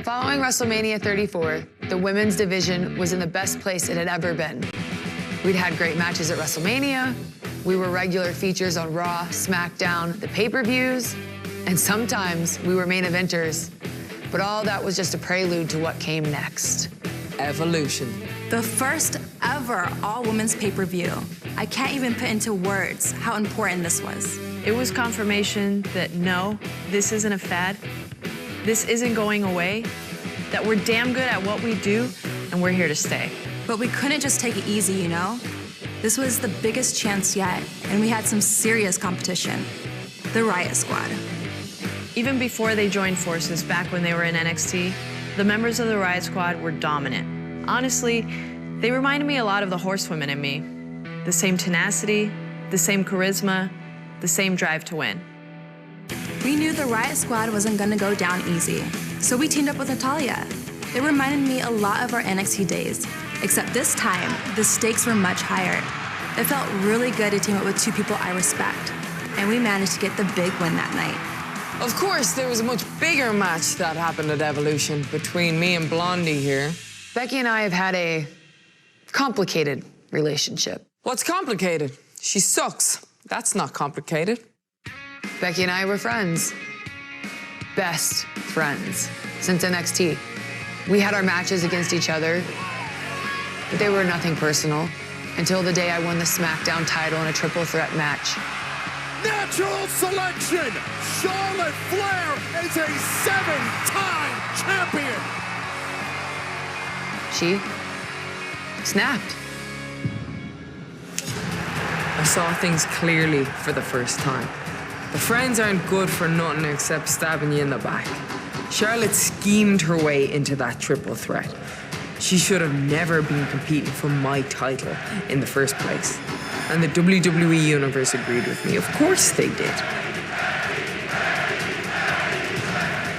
Following WrestleMania 34, the women's division was in the best place it had ever been. We'd had great matches at WrestleMania, we were regular features on Raw, SmackDown, the pay-per-views, and sometimes we were main eventers. But all that was just a prelude to what came next. Evolution. The first ever all-women's pay-per-view. I can't even put into words how important this was. It was confirmation that no, this isn't a fad, this isn't going away, that we're damn good at what we do, and we're here to stay. But we couldn't just take it easy, you know? This was the biggest chance yet, and we had some serious competition. The Riot Squad. Even before they joined forces back when they were in NXT, the members of the Riot Squad were dominant. Honestly, they reminded me a lot of the horsewomen in me. The same tenacity, the same charisma, the same drive to win. We knew the Riot Squad wasn't gonna go down easy, so we teamed up with Natalya. It reminded me a lot of our NXT days, except this time, the stakes were much higher. It felt really good to team up with two people I respect, and we managed to get the big win that night. Of course, there was a much bigger match that happened at Evolution between me and Blondie here. Becky and I have had a complicated relationship. What's complicated? She sucks. That's not complicated. Becky and I were friends. Best friends since NXT. We had our matches against each other, but they were nothing personal until the day I won the SmackDown title in a triple threat match. Natural selection! Charlotte Flair is a 7-time champion! She snapped. I saw things clearly for the first time. The friends aren't good for nothing except stabbing you in the back. Charlotte schemed her way into that triple threat. She should have never been competing for my title in the first place. And the WWE Universe agreed with me. Of course they did.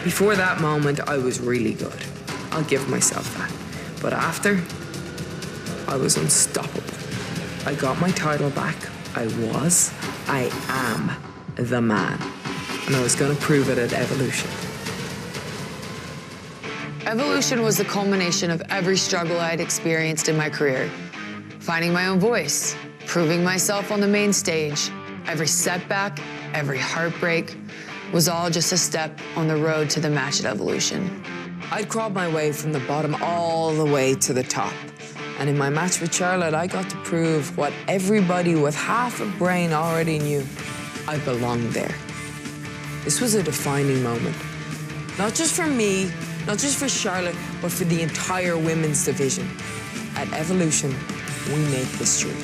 Before that moment, I was really good. I'll give myself that. But after, I was unstoppable. I got my title back. I am the man. And I was gonna prove it at Evolution. Evolution was the culmination of every struggle I'd experienced in my career. Finding my own voice, proving myself on the main stage. Every setback, every heartbreak was all just a step on the road to the match at Evolution. I'd crawled my way from the bottom all the way to the top. And in my match with Charlotte, I got to prove what everybody with half a brain already knew. I belonged there. This was a defining moment. Not just for me, not just for Charlotte, but for the entire women's division. At Evolution, we made history.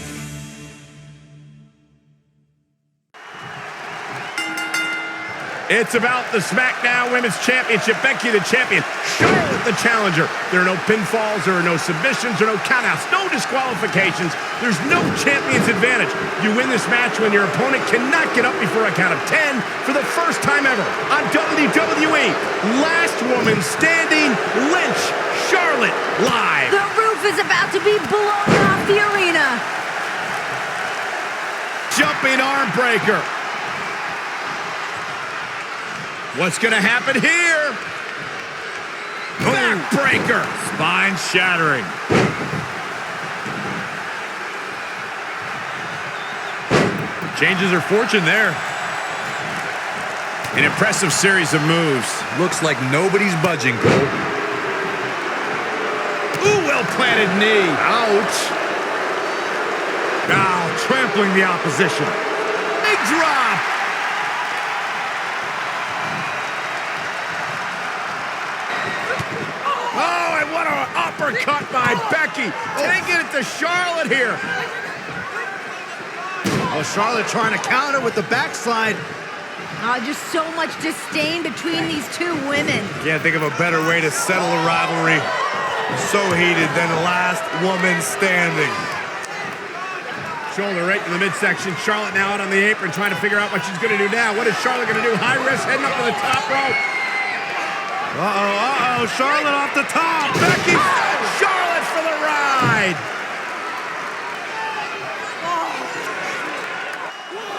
It's about the SmackDown Women's Championship. Becky the champion, Charlotte the challenger. There are no pinfalls, there are no submissions, there are no countouts, no disqualifications. There's no champion's advantage. You win this match when your opponent cannot get up before a count of 10 for the first time ever on WWE. Last woman standing, Lynch, Charlotte, live. The roof is about to be blown off the arena. Jumping arm breaker. What's gonna happen here? Backbreaker. Spine shattering. Changes her fortune there. An impressive series of moves. Looks like nobody's budging, Cole. Ooh, well-planted knee. Ouch. Now trampling the opposition. Big drop. Oh, and what an uppercut by Becky. Taking it to Charlotte here. Oh, Charlotte trying to counter with the backslide. Oh, just so much disdain between these two women. Can't think of a better way to settle a rivalry. So heated than the last woman standing. Shoulder right to the midsection. Charlotte now out on the apron trying to figure out what she's going to do now. What is Charlotte going to do? High risk heading up to the top rope. Uh-oh, Charlotte off the top. Becky, Charlotte for the ride.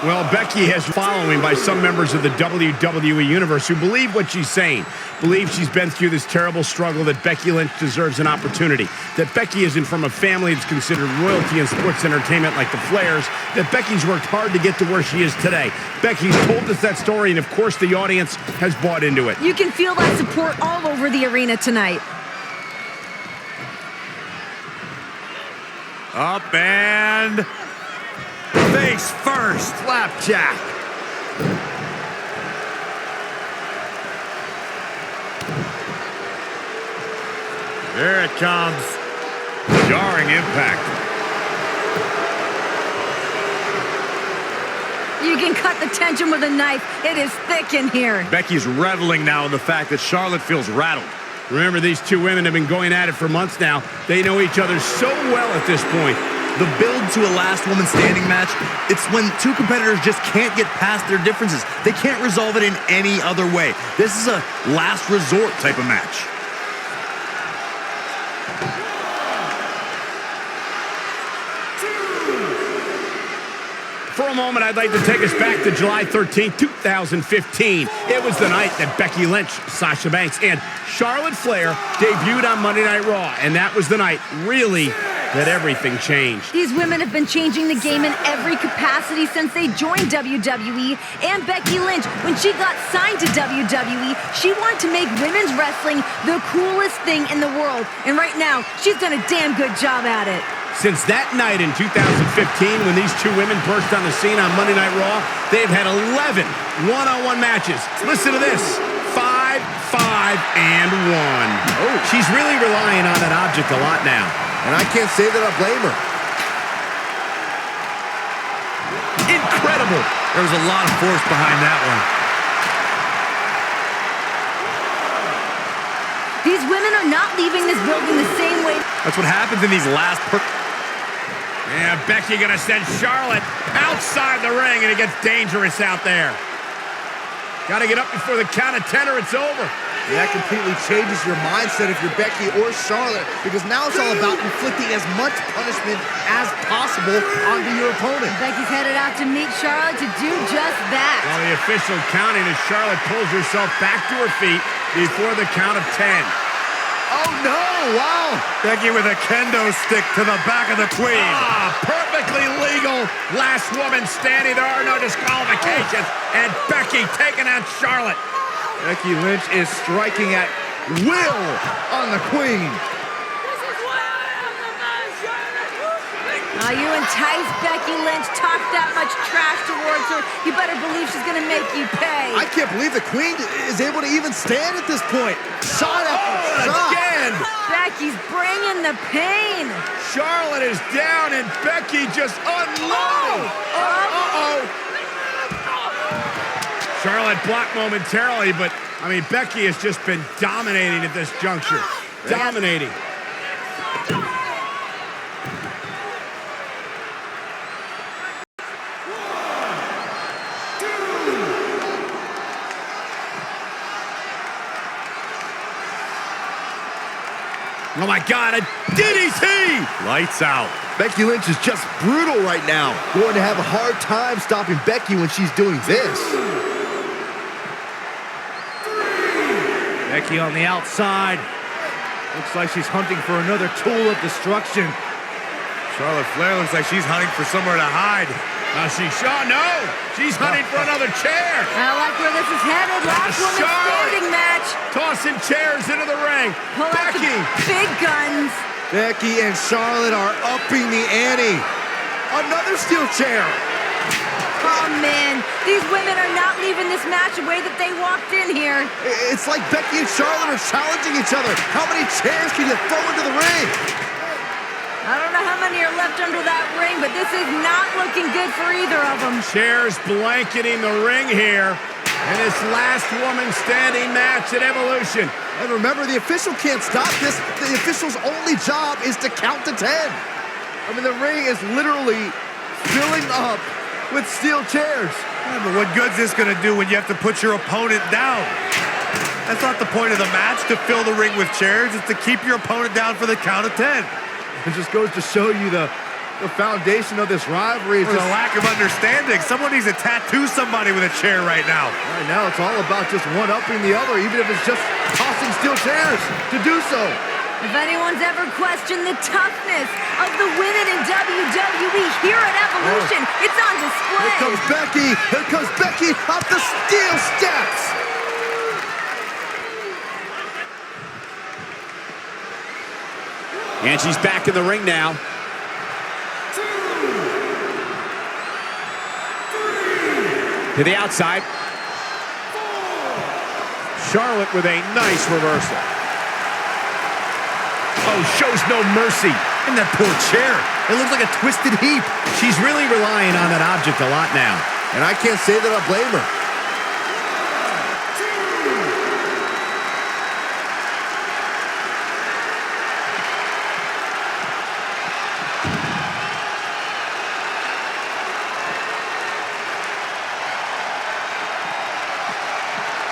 Well, Becky has following by some members of the WWE Universe who believe what she's saying, believe she's been through this terrible struggle, that Becky Lynch deserves an opportunity, that Becky isn't from a family that's considered royalty in sports entertainment like the Flairs, that Becky's worked hard to get to where she is today. Becky's told us that story, and of course the audience has bought into it. You can feel that support all over the arena tonight. Up and face first. Flapjack. There it comes. Jarring impact. You can cut the tension with a knife. It is thick in here. Becky's reveling now in the fact that Charlotte feels rattled. Remember, these two women have been going at it for months now. They know each other so well at this point. The build to a last woman standing match, it's when two competitors just can't get past their differences. They can't resolve it in any other way. This is a last resort type of match. For a moment, I'd like to take us back to July 13, 2015. It was the night that Becky Lynch, Sasha Banks, and Charlotte Flair debuted on Monday Night Raw. And that was the night, really, that everything changed. These women have been changing the game in every capacity since they joined WWE. And Becky Lynch, when she got signed to WWE, she wanted to make women's wrestling the coolest thing in the world. And right now, she's done a damn good job at it. Since that night in 2015, when these two women burst on the scene on Monday Night Raw, they've had 11 one-on-one matches. Listen to this. 5, 5, and 1. Oh, she's really relying on that object a lot now. And I can't say that I blame her. Incredible. There was a lot of force behind that one. These women are not leaving this building the same way. That's what happens in these last... Yeah, Becky gonna send Charlotte outside the ring, and it gets dangerous out there. Gotta get up before the count of 10 or it's over. And that completely changes your mindset if you're Becky or Charlotte, because now it's all about inflicting as much punishment as possible onto your opponent. Becky's headed out to meet Charlotte to do just that. Well, the official counting as Charlotte pulls herself back to her feet before the count of 10. Oh, no! Wow! Becky with a kendo stick to the back of the queen. Ah, perfectly legal. Last woman standing. There are no disqualifications. And Becky taking out Charlotte. Becky Lynch is striking at will on the queen. You entice Becky Lynch, talk that much trash towards her. You better believe she's going to make you pay. I can't believe the queen is able to even stand at this point. Shot after shot. Again. Becky's bringing the pain. Charlotte is down and Becky just unloading. Uh-oh. Charlotte blocked momentarily, but, I mean, Becky has just been dominating at this juncture. Dominating. Oh, my God, a DDT! Lights out. Becky Lynch is just brutal right now. Going to have a hard time stopping Becky when she's doing this. Becky on the outside. Looks like she's hunting for another tool of destruction. Charlotte Flair looks like she's hunting for somewhere to hide. No! She's hunting for another chair! I like where this is headed. Last woman standing match. Tossing chairs into the ring. Pull out Becky! the big guns. Becky and Charlotte are upping the ante. Another steel chair. Oh, man. These women are not leaving this match the way that they walked in here. It's like Becky and Charlotte are challenging each other. How many chairs can you throw into the ring? I don't know how many are left under that ring, but this is not looking good for either of them. Chairs blanketing the ring here in this last woman standing match at Evolution. And remember, the official can't stop this. The official's only job is to count to 10. I mean, the ring is literally filling up with steel chairs. Yeah, but what good's this gonna do when you have to put your opponent down? That's not the point of the match, to fill the ring with chairs. It's to keep your opponent down for the count of 10. It just goes to show you the The foundation of this rivalry is There's just a lack of understanding. Someone needs to tattoo somebody with a chair right now. right now. It's all about just one-upping the other, even if it's just tossing steel chairs to do so. If anyone's ever questioned the toughness of the women in WWE here at Evolution, it's on display. Here comes Becky. Here comes Becky up the steel steps. And she's back in the ring now. To the outside. Charlotte with a nice reversal. Oh, shows no mercy. And that poor chair. It looks like a twisted heap. She's really relying on that object a lot now. And I can't say that I blame her.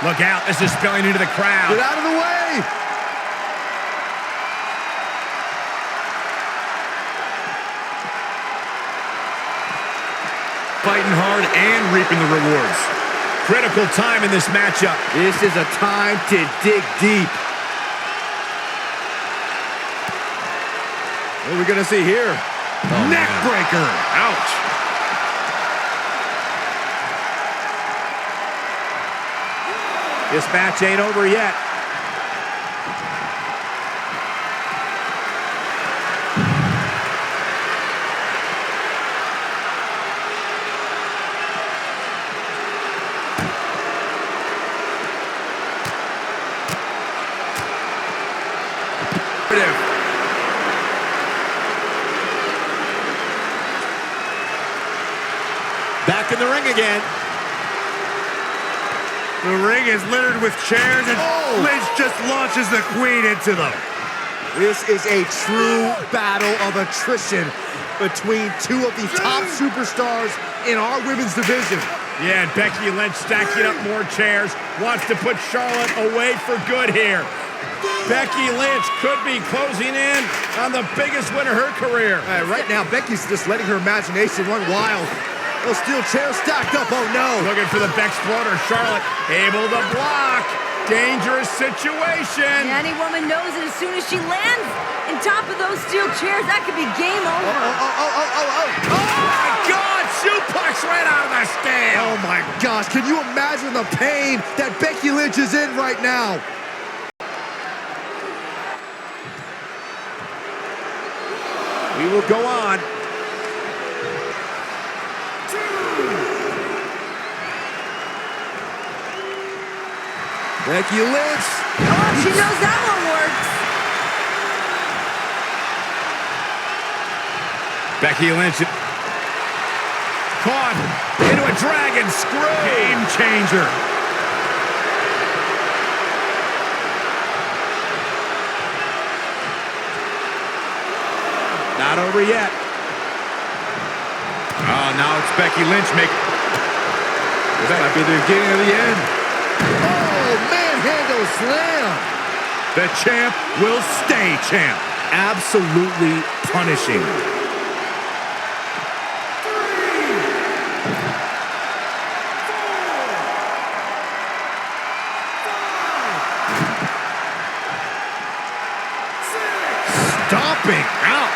Look out, this is spilling into the crowd. Get out of the way. Fighting hard and reaping the rewards. Critical time in this matchup. This is a time to dig deep. What are we going to see here? Neck breaker. Ouch. This match ain't over yet. Back in the ring again. The ring is littered with chairs, and Lynch just launches the queen into them. This is a true battle of attrition between two of the top superstars in our women's division. Yeah, and Becky Lynch stacking up more chairs, wants to put Charlotte away for good here. Becky Lynch could be closing in on the biggest win of her career. Right now, Becky's just letting her imagination run wild. Those steel chairs stacked up, oh no. Looking for the Bexploder. Charlotte able to block. Dangerous situation. Any woman knows that as soon as she lands on top of those steel chairs, that could be game over. Oh my God, suplex right out of the scale. Oh my gosh, can you imagine the pain that Becky Lynch is in right now? We will go on. Becky Lynch. Oh, she knows that one works. Becky Lynch caught into a dragon screw. Game changer. Not over yet. Oh, now it's Becky Lynch making... That might be the beginning of the end. Oh, manhandle slam. The champ will stay champ. Absolutely punishing. Stomping. Ouch.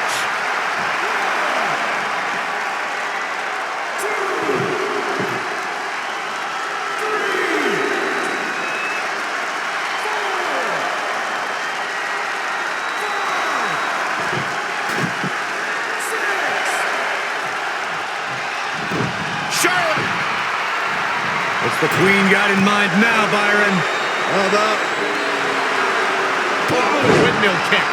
What's the queen got in mind now, Byron? Windmill kick.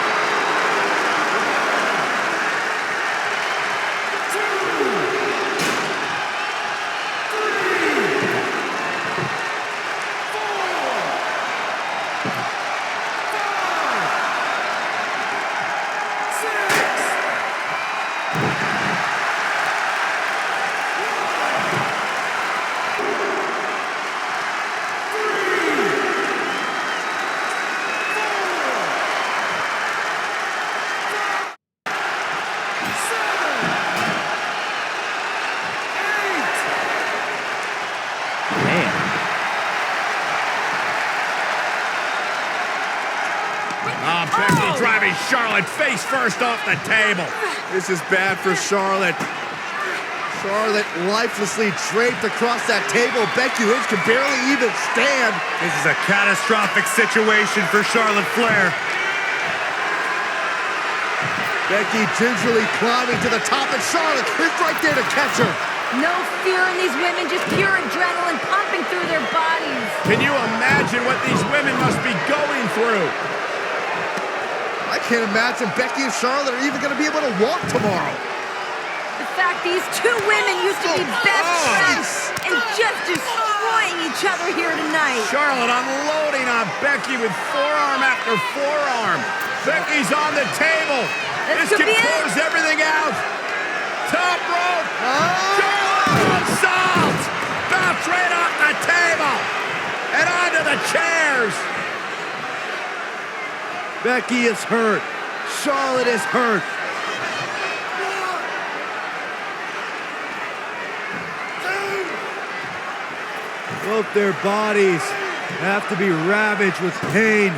Oh, Becky driving Charlotte face first off the table. This is bad for Charlotte. Charlotte lifelessly draped across that table. Becky Lynch can barely even stand. This is a catastrophic situation for Charlotte Flair. Becky gingerly climbing to the top, and Charlotte is right there to catch her. No fear in these women, just pure adrenaline pumping through their bodies. Can you imagine what these women must be going through? I can't imagine Becky and Charlotte are even going to be able to walk tomorrow. The fact these two women used to be best friends and just destroying each other here tonight. Charlotte unloading on Becky with forearm after forearm. Becky's on the table. This can close everything out. Top rope. Charlotte assault. Bounce right off the table and onto the chairs. Becky is hurt. Charlotte is hurt. Both their bodies have to be ravaged with pain.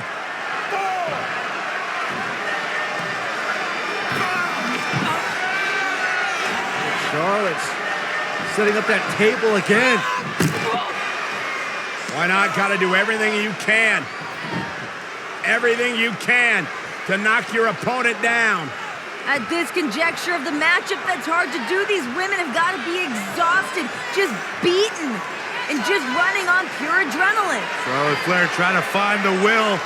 Charlotte's setting up that table again. Why not? Got to do everything you can. Everything you can to knock your opponent down. At this conjecture of the matchup, that's hard to do. These women have got to be exhausted, just beaten, and just running on pure adrenaline. Charlotte Flair trying to find the will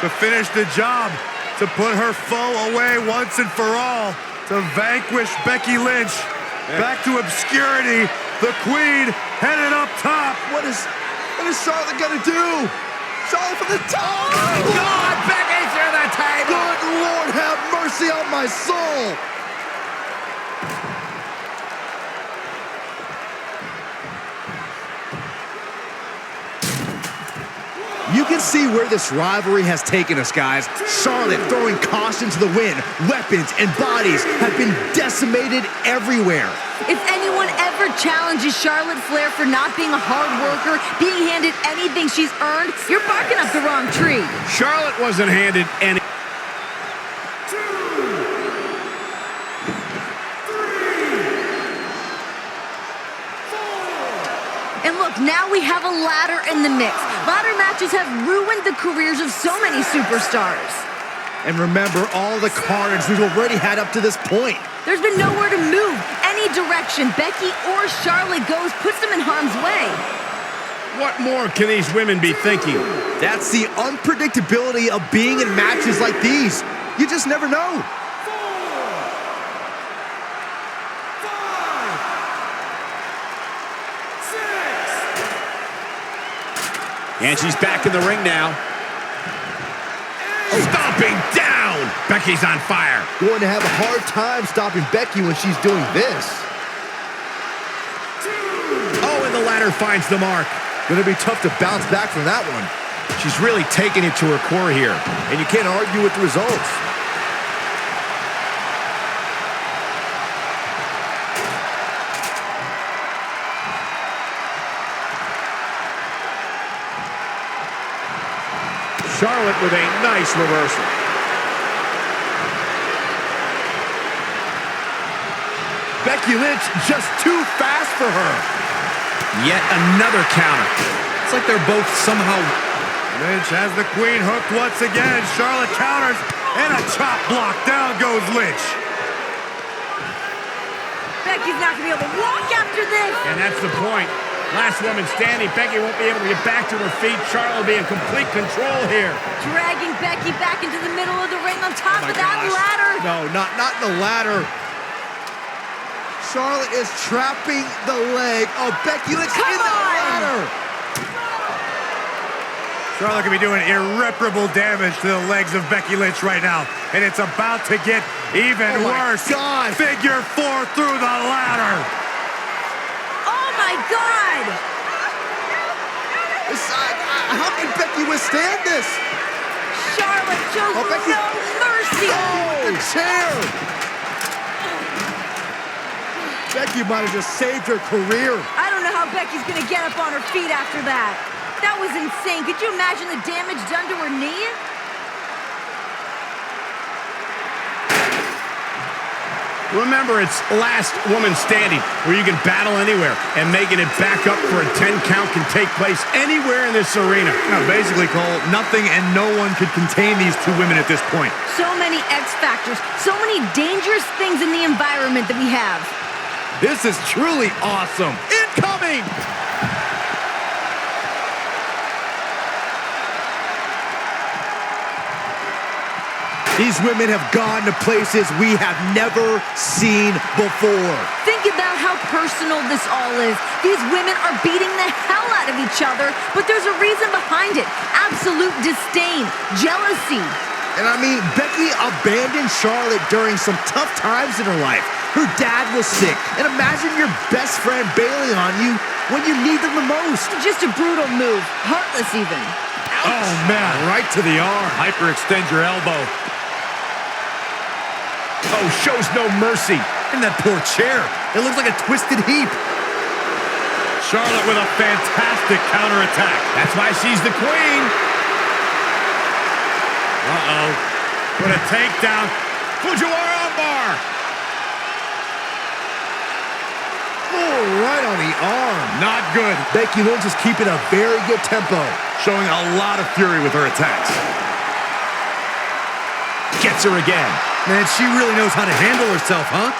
to finish the job, to put her foe away once and for all, to vanquish Becky Lynch. Back to obscurity, the Queen headed up top. What is Charlotte gonna do? Charlotte from the top! Oh, God, Becky through the table! Good Lord, have mercy on my soul! You can see where this rivalry has taken us, guys. Charlotte throwing caution to the wind. Weapons and bodies have been decimated everywhere. If anyone ever challenges Charlotte Flair for not being a hard worker, being handed anything she's earned, you're barking up the wrong tree. Charlotte wasn't handed any. And look, now we have a ladder in the mix. Ladder matches have ruined the careers of so many superstars. And remember all the carnage we've already had up to this point. There's been nowhere to move. Any direction Becky or Charlotte goes puts them in harm's way. What more can these women be thinking? That's the unpredictability of being in matches like these. You just never know. And she's back in the ring now. Stomping down. Becky's on fire. Going to have a hard time stopping Becky when she's doing this. Oh, and the ladder finds the mark. Going to be tough to bounce back from that one. She's really taking it to her core here. And you can't argue with the results. Charlotte with a nice reversal. Becky Lynch just too fast for her. Yet another counter. It's like they're both somehow... Lynch has the Queen hooked once again. Charlotte counters, and a chop block. Down goes Lynch. Becky's not going to be able to walk after this. And that's the point. Last woman standing. Becky won't be able to get back to her feet. Charlotte will be in complete control here. Dragging Becky back into the middle of the ring on top of that ladder. No, not the ladder. Charlotte is trapping the leg of Becky Lynch in the ladder. Charlotte could be doing irreparable damage to the legs of Becky Lynch right now. And it's about to get even worse. God. Figure 4 through the ladder. Oh my God! How can Becky withstand this? Charlotte shows Becky. no mercy. Oh, the chair. Becky might have just saved her career. I don't know how Becky's gonna get up on her feet after that. That was insane. Could you imagine the damage done to her knee? Remember, it's last woman standing, where you can battle anywhere, and making it back up for a 10 count can take place anywhere in this arena. Now, basically, Cole, nothing and no one could contain these two women at this point. So many X factors, so many dangerous things in the environment that we have. This is truly awesome. Incoming! These women have gone to places we have never seen before. Think about how personal this all is. These women are beating the hell out of each other, but there's a reason behind it. Absolute disdain, jealousy. And I mean, Becky abandoned Charlotte during some tough times in her life. Her dad was sick. And imagine your best friend bailing on you when you need them the most. Just a brutal move, heartless even. Ouch. Oh, man, right to the arm. Hyperextend your elbow. Oh, shows no mercy. And that poor chair. It looks like a twisted heap. Charlotte with a fantastic counterattack. That's why she's the queen. Uh-oh. With a takedown. Fujiwara bar. Oh, right on the arm. Not good. Becky Lynch is keeping a very good tempo. Showing a lot of fury with her attacks. Gets her again. Man, she really knows how to handle herself, huh?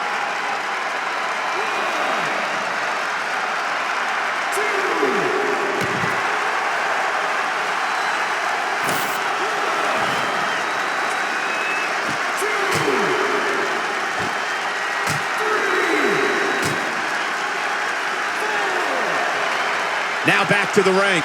Now back to the ring.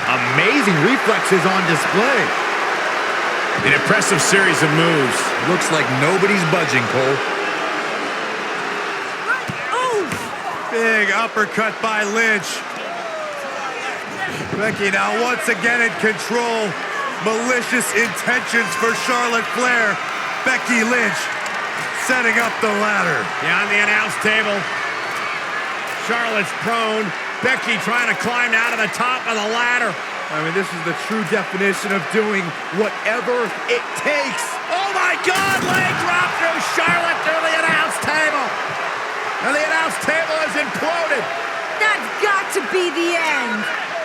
Amazing reflexes on display. An impressive series of moves. Looks like nobody's budging, Cole. Big uppercut by Lynch. Becky now once again in control. Malicious intentions for Charlotte Flair. Becky Lynch setting up the ladder. Beyond the announce table. Charlotte's prone. Becky trying to climb out of the top of the ladder. I mean, this is the true definition of doing whatever it takes. Oh my God, leg drop through Charlotte through the announce table. And the announce table has imploded. That's got to be the end.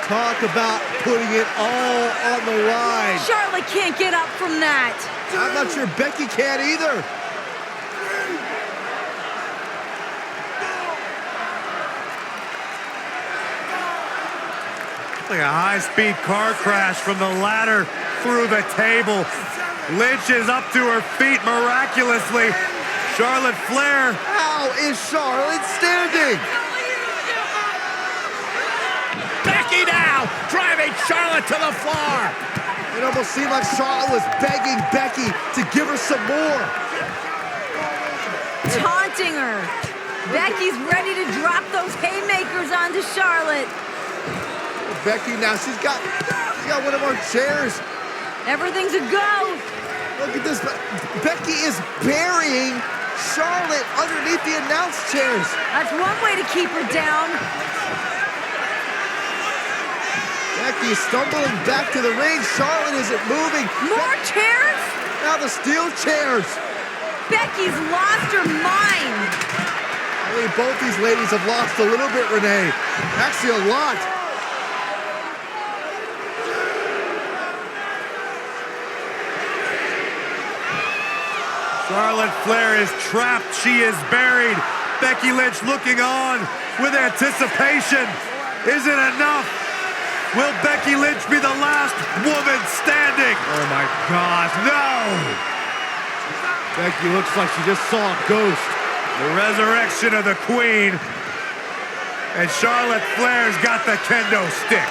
Talk about putting it all on the line. Charlotte can't get up from that. I'm not sure Becky can either. Like a high-speed car crash from the ladder through the table. Lynch is up to her feet miraculously. Charlotte Flair. How is Charlotte standing? Becky now driving Charlotte to the floor. It almost seemed like Charlotte was begging Becky to give her some more. Taunting her. Becky's ready to drop those haymakers onto Charlotte. Becky now, she's got one of our chairs. Everything's a go. Look at this. Becky is burying Charlotte underneath the announce chairs. That's one way to keep her down. Becky is stumbling back to the ring. Charlotte isn't moving. More chairs? Now the steel chairs. Becky's lost her mind. I mean, both these ladies have lost a little bit, Renee. Actually, a lot. Charlotte Flair is trapped. She is buried. Becky Lynch looking on with anticipation. Is it enough? Will Becky Lynch be the last woman standing? Oh my gosh, no! Becky looks like she just saw a ghost. The resurrection of the Queen. And Charlotte Flair's got the kendo stick.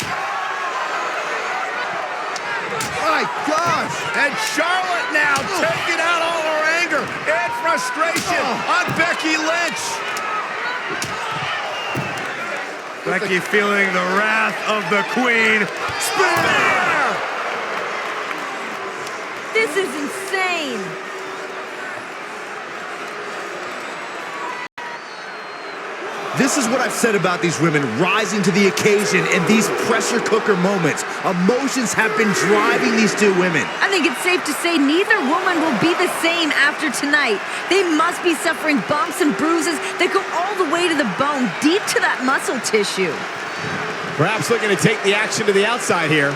My gosh! And Charlotte now taking out all her anger and frustration on Becky Lynch. Becky feeling the wrath of the Queen. Spear! This is insane. This is what I've said about these women rising to the occasion in these pressure cooker moments. Emotions have been driving these two women. I think it's safe to say neither woman will be the same after tonight. They must be suffering bumps and bruises that go all the way to the bone, deep to that muscle tissue. Perhaps looking to take the action to the outside here.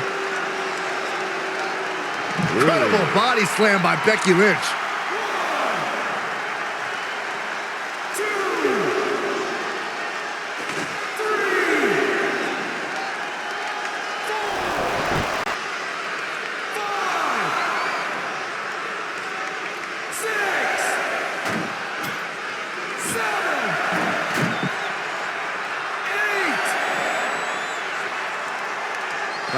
Incredible body slam by Becky Lynch.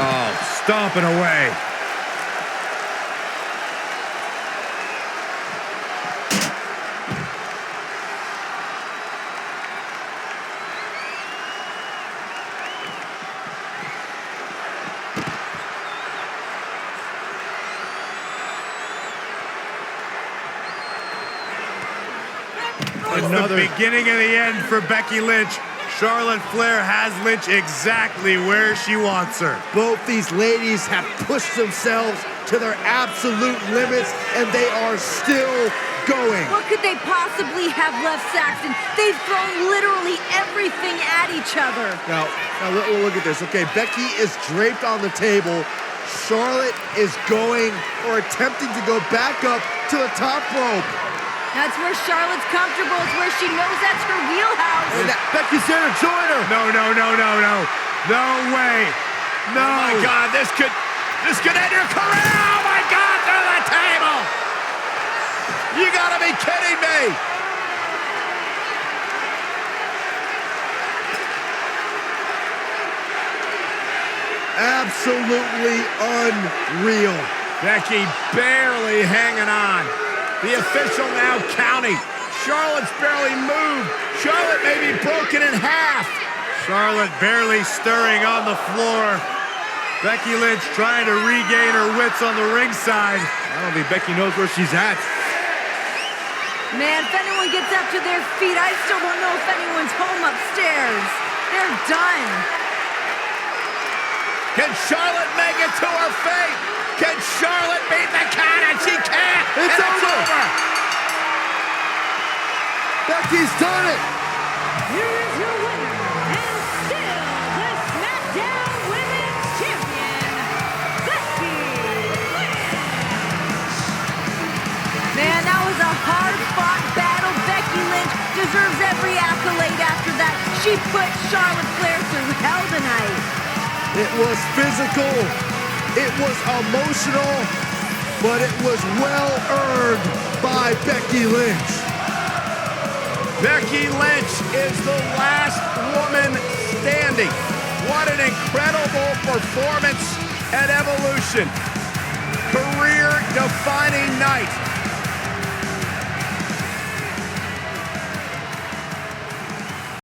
Oh, stomping away. Another beginning of the end for Becky Lynch. Charlotte Flair has Lynch exactly where she wants her. Both these ladies have pushed themselves to their absolute limits, and they are still going. What could they possibly have left, Saxton? They've thrown literally everything at each other. Now look at this. Okay, Becky is draped on the table. Charlotte is going or attempting to go back up to the top rope. That's where Charlotte's comfortable. It's where she knows that's her wheelhouse. And Becky's there to join her. No. No way. No. Oh my God, this could end your career. Oh my God, through the table. You gotta be kidding me. Absolutely unreal. Becky barely hanging on. The official now counting. Charlotte's barely moved. Charlotte may be broken in half. Charlotte barely stirring on the floor. Becky Lynch trying to regain her wits on the ringside. I don't think Becky knows where she's at. Man, if anyone gets up to their feet, I still don't know if anyone's home upstairs. They're done. Can Charlotte make it to her fate? Can Charlotte beat the count? And she can't. It's and over. It's over. Becky's done it. Here is your winner, and still the SmackDown Women's Champion, Becky Lynch. Man, that was a hard-fought battle. Becky Lynch deserves every accolade after that. She put Charlotte Flair through hell tonight. It was physical. It was emotional, but it was well earned by Becky Lynch. Becky Lynch is the last woman standing. What an incredible performance and evolution. Career-defining night.